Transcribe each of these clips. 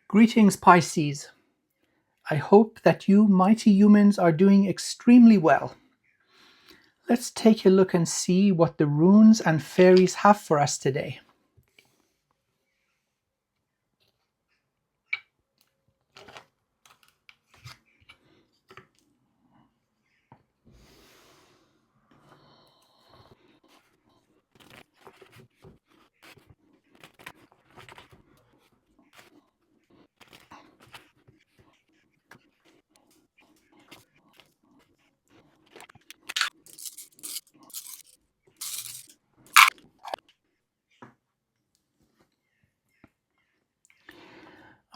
Greetings, Pisces. I hope that you mighty humans are doing extremely well. Let's take a look and see what the runes and fairies have for us today.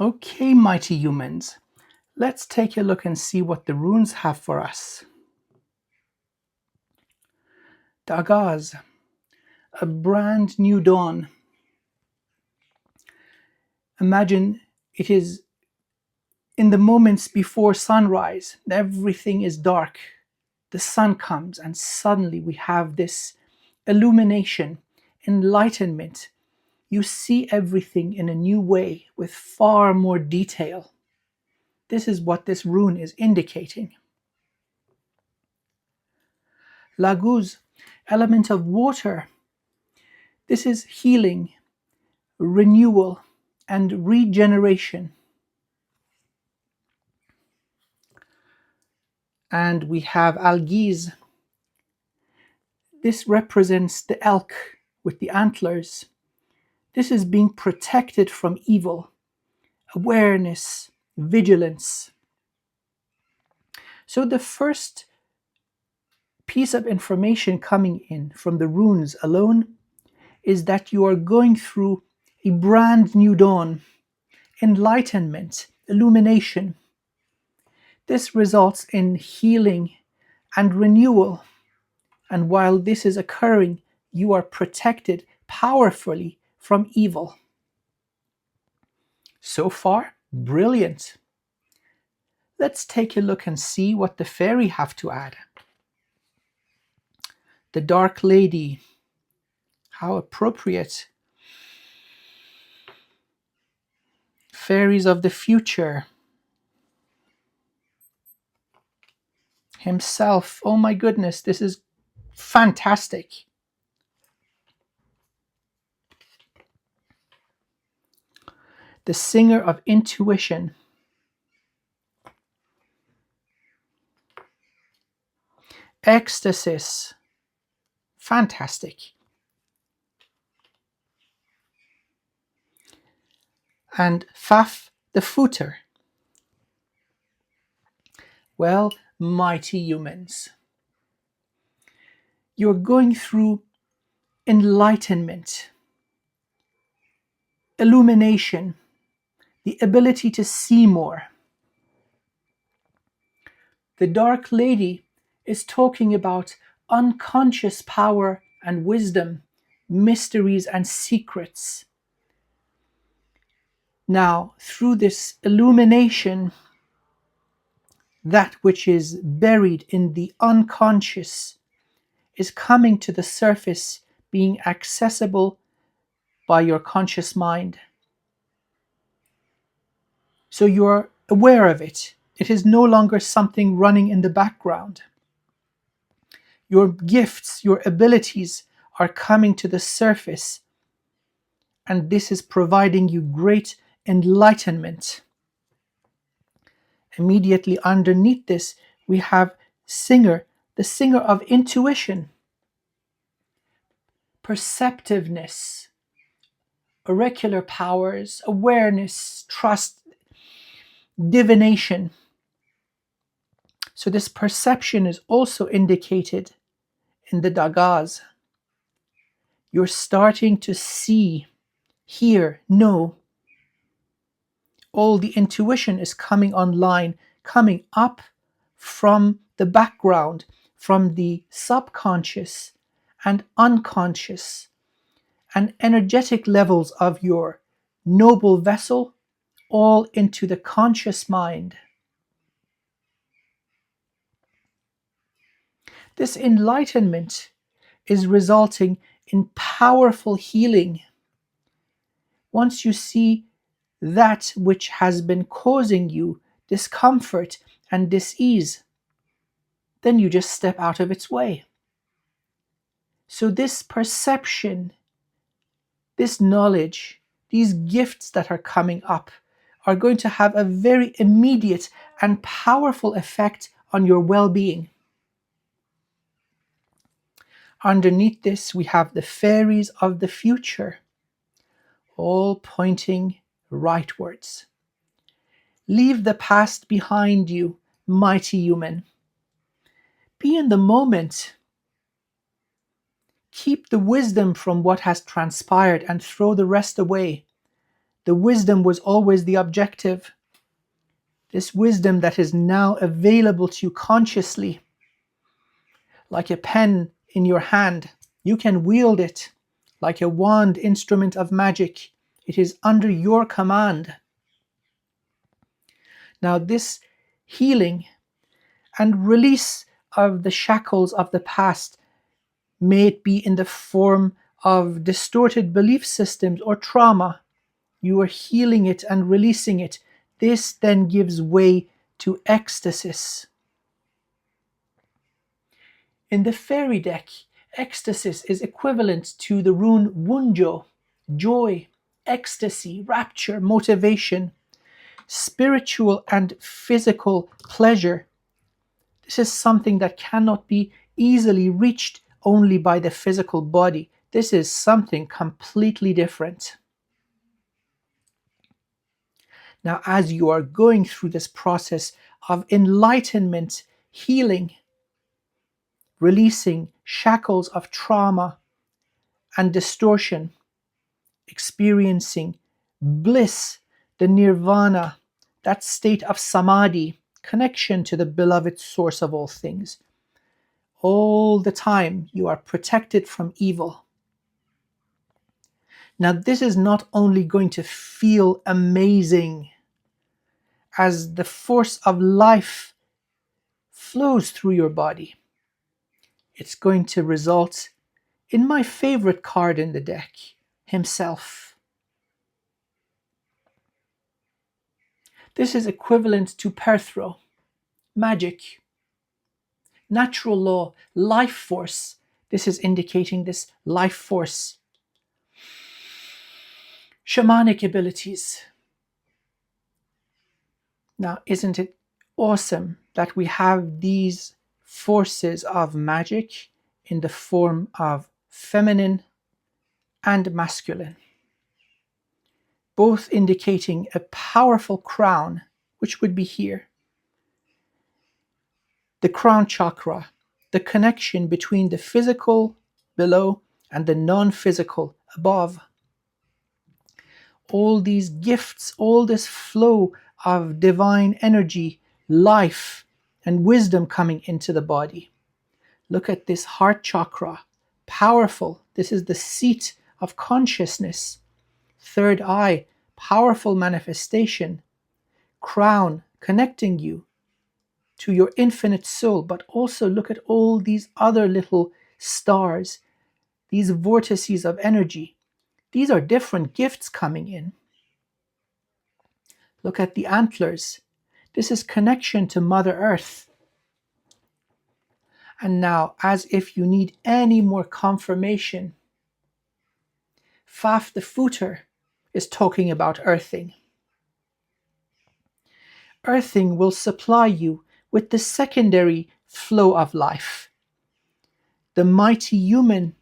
Okay, mighty humans, let's take a look and see what the runes have for us. Dagaz, a brand new dawn. Imagine it is in the moments before sunrise, everything is dark. The sun comes and suddenly we have this illumination, enlightenment. You see everything in a new way with far more detail. This is what this rune is indicating. Laguz, element of water. This is healing, renewal, and regeneration. And we have Algiz. This represents the elk with the antlers. This is being protected from evil, awareness, vigilance. So the first piece of information coming in from the runes alone is that you are going through a brand new dawn, enlightenment, illumination. This results in healing and renewal. And while this is occurring, you are protected powerfully from evil. So far, brilliant. Let's take a look and see what the fairy have to add. The Dark Lady. How appropriate. Fairies of the future. Himself. Oh my goodness, this is fantastic. The Singer of Intuition. Ecstasis. Fantastic. And Faf the Footer. Well, mighty humans, you're going through enlightenment, illumination, the ability to see more. The Dark Lady is talking about unconscious power and wisdom, mysteries and secrets. Now, through this illumination, that which is buried in the unconscious is coming to the surface, being accessible by your conscious mind. So you're aware of it. It is no longer something running in the background. Your gifts, your abilities are coming to the surface, and this is providing you great enlightenment. Immediately underneath this, we have Singer, the Singer of Intuition, perceptiveness, oracular powers, awareness, trust, divination. So this perception is also indicated in the Dagaz. You're starting to see, hear, know. All the intuition is coming online, coming up from the background, from the subconscious and unconscious and energetic levels of your noble vessel, all into the conscious mind. This enlightenment is resulting in powerful healing. Once you see that which has been causing you discomfort and dis-ease, then you just step out of its way. So this perception, this knowledge, these gifts that are coming up are going to have a very immediate and powerful effect on your well-being. Underneath this, we have the fairies of the future, all pointing rightwards. Leave the past behind you, mighty human. Be in the moment. Keep the wisdom from what has transpired and throw the rest away. The wisdom was always the objective. This wisdom that is now available to you consciously, like a pen in your hand, you can wield it like a wand instrument of magic. It is under your command. Now this healing and release of the shackles of the past, may it be in the form of distorted belief systems or trauma, you are healing it and releasing it. This then gives way to ecstasis. In the fairy deck, ecstasis is equivalent to the rune Wunjo, joy, ecstasy, rapture, motivation, spiritual and physical pleasure. This is something that cannot be easily reached only by the physical body. This is something completely different. Now, as you are going through this process of enlightenment, healing, releasing shackles of trauma and distortion, experiencing bliss, the nirvana, that state of samadhi, connection to the beloved source of all things. All the time you are protected from evil. Now this is not only going to feel amazing as the force of life flows through your body. It's going to result in my favorite card in the deck, himself. This is equivalent to Perthro, magic, natural law, life force. This is indicating this life force. Shamanic abilities. Now, isn't it awesome that we have these forces of magic in the form of feminine and masculine, both indicating a powerful crown, which would be here. The crown chakra, the connection between the physical below and the non-physical above. All these gifts, all this flow of divine energy, life, and wisdom coming into the body. Look at this heart chakra, powerful. This is the seat of consciousness. Third eye, powerful manifestation. Crown, connecting you to your infinite soul. But also look at all these other little stars, these vortices of energy. These are different gifts coming in. Look at the antlers. This is connection to Mother Earth. And now, as if you need any more confirmation, Faf the Footer is talking about earthing. Earthing will supply you with the secondary flow of life. The mighty human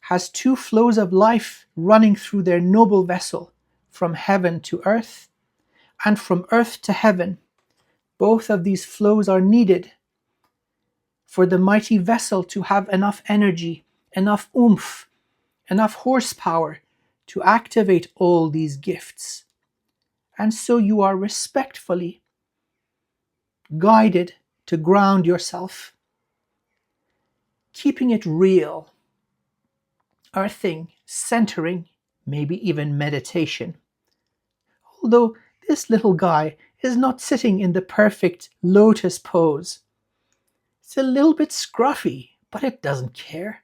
has two flows of life running through their noble vessel, from heaven to earth and from earth to heaven. Both of these flows are needed for the mighty vessel to have enough energy, enough oomph, enough horsepower to activate all these gifts. And so you are respectfully guided to ground yourself, keeping it real, earthing, centering, maybe even meditation. Although this little guy is not sitting in the perfect lotus pose. It's a little bit scruffy, but it doesn't care.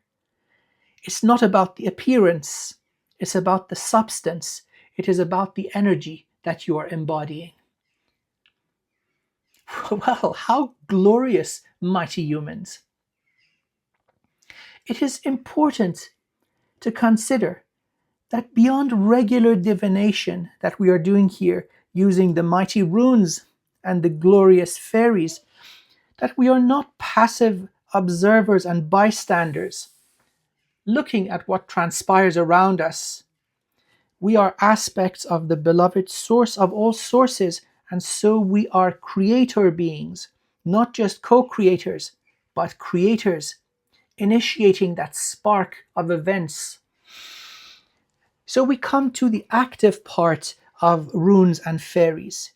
It's not about the appearance. It's about the substance. It is about the energy, that you are embodying. Well, how glorious, mighty humans! It is important to consider that beyond regular divination that we are doing here using the mighty runes and the glorious fairies, that we are not passive observers and bystanders looking at what transpires around us. We are aspects of the beloved source of all sources, and so we are creator beings, not just co-creators, but creators, initiating that spark of events. So we come to the active part of runes and fairies,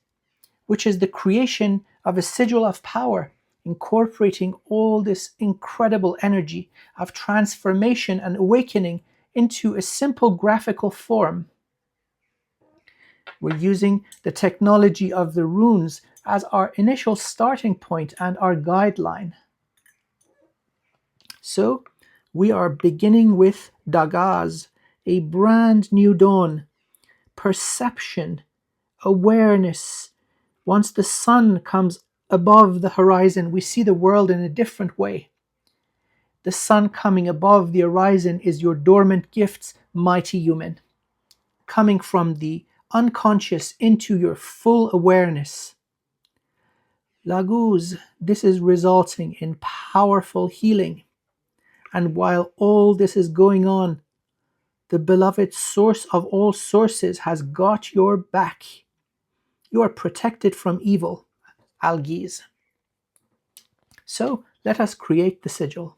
which is the creation of a sigil of power, incorporating all this incredible energy of transformation and awakening into a simple graphical form. We're using the technology of the runes as our initial starting point and our guideline. So we are beginning with Dagaz, a brand new dawn, perception, awareness. Once the sun comes above the horizon, we see the world in a different way. The sun coming above the horizon is your dormant gifts, mighty human, coming from the unconscious into your full awareness. Laguz, this is resulting in powerful healing. And while all this is going on, the beloved source of all sources has got your back. You are protected from evil, Algiz. So let us create the sigil.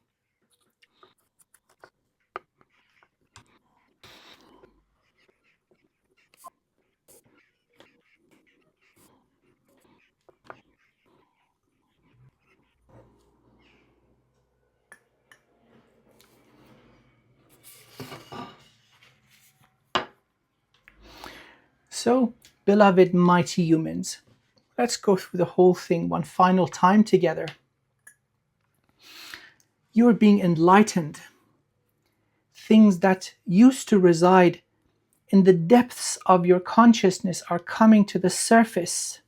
So, beloved mighty humans, let's go through the whole thing one final time together. You are being enlightened. Things that used to reside in the depths of your consciousness are coming to the surface,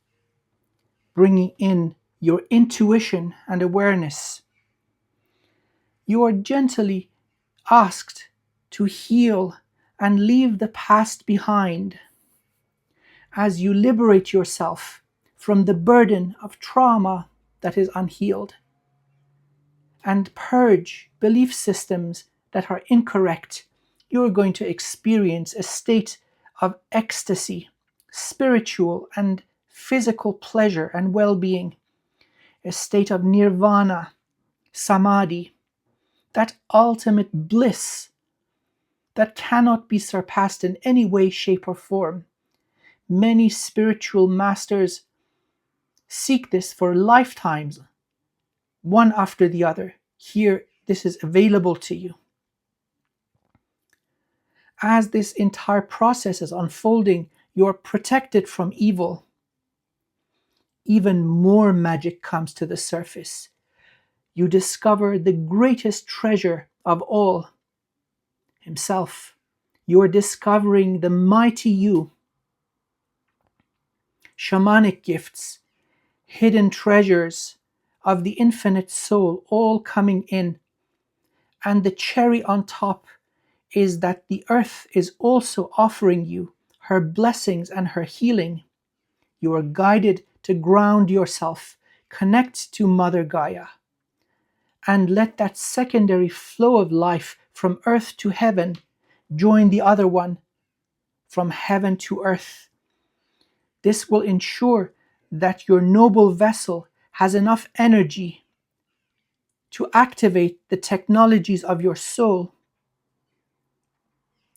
bringing in your intuition and awareness. You are gently asked to heal and leave the past behind as you liberate yourself from the burden of trauma that is unhealed and purge belief systems that are incorrect. You're going to experience a state of ecstasy, spiritual and physical pleasure and well-being, a state of nirvana, samadhi, that ultimate bliss that cannot be surpassed in any way, shape, or form. Many spiritual masters seek this for lifetimes, one after the other. Here, this is available to you. As this entire process is unfolding, you're protected from evil. Even more magic comes to the surface. You discover the greatest treasure of all, himself. You're discovering the mighty you, shamanic gifts, hidden treasures of the infinite soul, all coming in. And the cherry on top is that the earth is also offering you her blessings and her healing. You are guided to ground yourself, connect to Mother Gaia, and let that secondary flow of life from earth to heaven join the other one from heaven to earth. This will ensure that your noble vessel has enough energy to activate the technologies of your soul.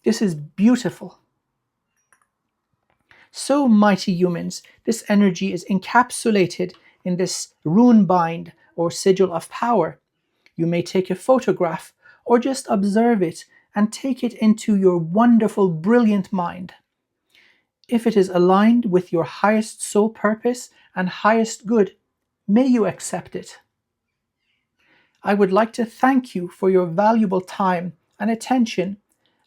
This is beautiful. So, mighty humans, this energy is encapsulated in this rune bind or sigil of power. You may take a photograph or just observe it and take it into your wonderful, brilliant mind. If it is aligned with your highest soul purpose and highest good, may you accept it. I would like to thank you for your valuable time and attention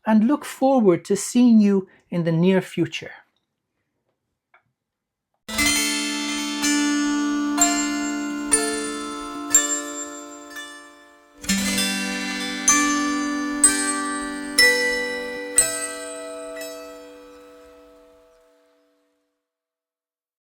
and look forward to seeing you in the near future.